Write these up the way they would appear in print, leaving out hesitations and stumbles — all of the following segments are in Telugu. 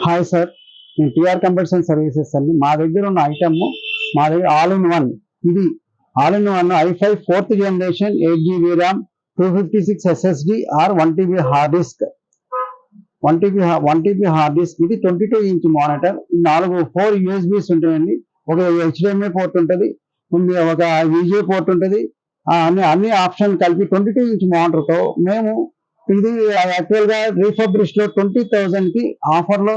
హాయ్ సార్, నేను టిఆర్ కంప్యూటర్స్ అండ్ సర్వీసెస్ అండి. మా దగ్గర ఉన్న ఐటమ్ మా దగ్గర ఆల్ ఇన్ వన్. ఇది all in one i5 4th generation 8 GB RAM 256 SSD or 1 TB hard disk. 1 TB hard disk. ఇది 22" మానిటర్. 4 USBs ఉంటాయండి. ఒక HDMI పోర్ట్ ఉంటుంది, ఒక VGA పోర్ట్ ఉంటుంది. అన్ని ఆప్షన్ కలిపి 22" మానిటర్తో మేము ఇది యాక్చువల్ గా రీఫర్బిష్డ్ లో 20,000 కి ఆఫర్ లో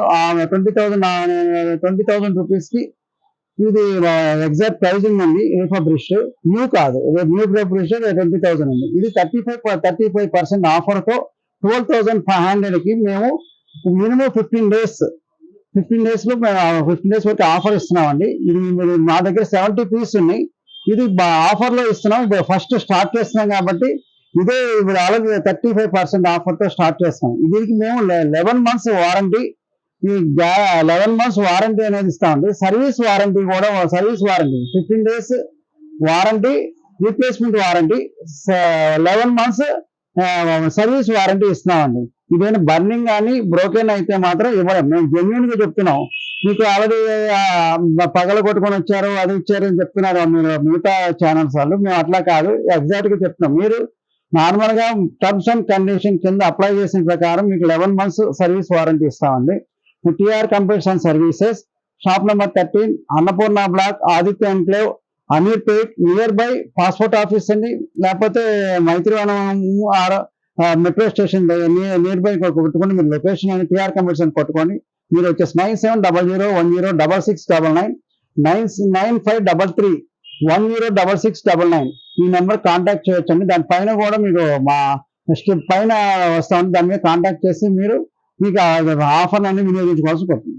20,000 రూపీస్ కి ఇది ఎగ్జాక్ట్ ప్రైజింగ్ ఉంది. రీఫర్బిష్డ్ న్యూ కాదు, న్యూ రీఫర్బిష్డ్ 20,000 ఉంది. ఇది 35% ఆఫర్ తో 12,500 కి మేము మినిమం 15 డేస్ లో 15 డేస్ వరకు ఆఫర్ ఇస్తున్నామండి. ఇది మా దగ్గర 70 పీస్ ఉన్నాయి. ఇది ఆఫర్ లో ఇస్తున్నాం. ఫస్ట్ స్టార్ట్ చేస్తున్నాం కాబట్టి ఇదే ఇప్పుడు ఆల్రెడీ 35% ఆఫర్ తో స్టార్ట్ చేస్తాం. దీనికి మేము 11 months వారంటీ, ఈ 11 months వారంటీ అనేది ఇస్తామండి. సర్వీస్ వారంటీ కూడా 15 days warranty, replacement warranty, 11 months service warranty ఇస్తున్నామండి. ఇదేనా బర్నింగ్ కానీ బ్రోకెన్ అయితే మాత్రం ఇవ్వడం. మేము జెన్యున్ గా చెప్తున్నాం. మీకు ఆల్రెడీ పగల కొట్టుకొని వచ్చారు, అది ఇచ్చారు అని చెప్తున్నారు మీరు మిగతా ఛానల్స్ వాళ్ళు. మేము అట్లా కాదు, ఎగ్జాక్ట్ గా చెప్తున్నాం. మీరు నార్మల్ గా టర్మ్స్ అండ్ కండిషన్ కింద అప్లై చేసిన ప్రకారం మీకు 11 months సర్వీస్ వారంటీ ఇస్తామండి. TR computers and services, shop number 13, Annapurna block, Aditya enclave, Ameerpet, nearby passport office అండి. లేకపోతే Maitrivanam metro station nearby కొట్టుకోండి. మీరు లొకేషన్ అని టిఆర్ కంప్యూటర్స్ అని కొట్టుకోండి. మీరు వచ్చేసి 9700106699 9533106699 ఈ నెంబర్ కాంటాక్ట్ చేయొచ్చండి. దానిపైన కూడా మీకు మా పైన వస్తామని దాని మీద కాంటాక్ట్ చేసి మీకు ఆఫర్ అన్ని వినియోగించుకోవాల్సి ఉంటుంది.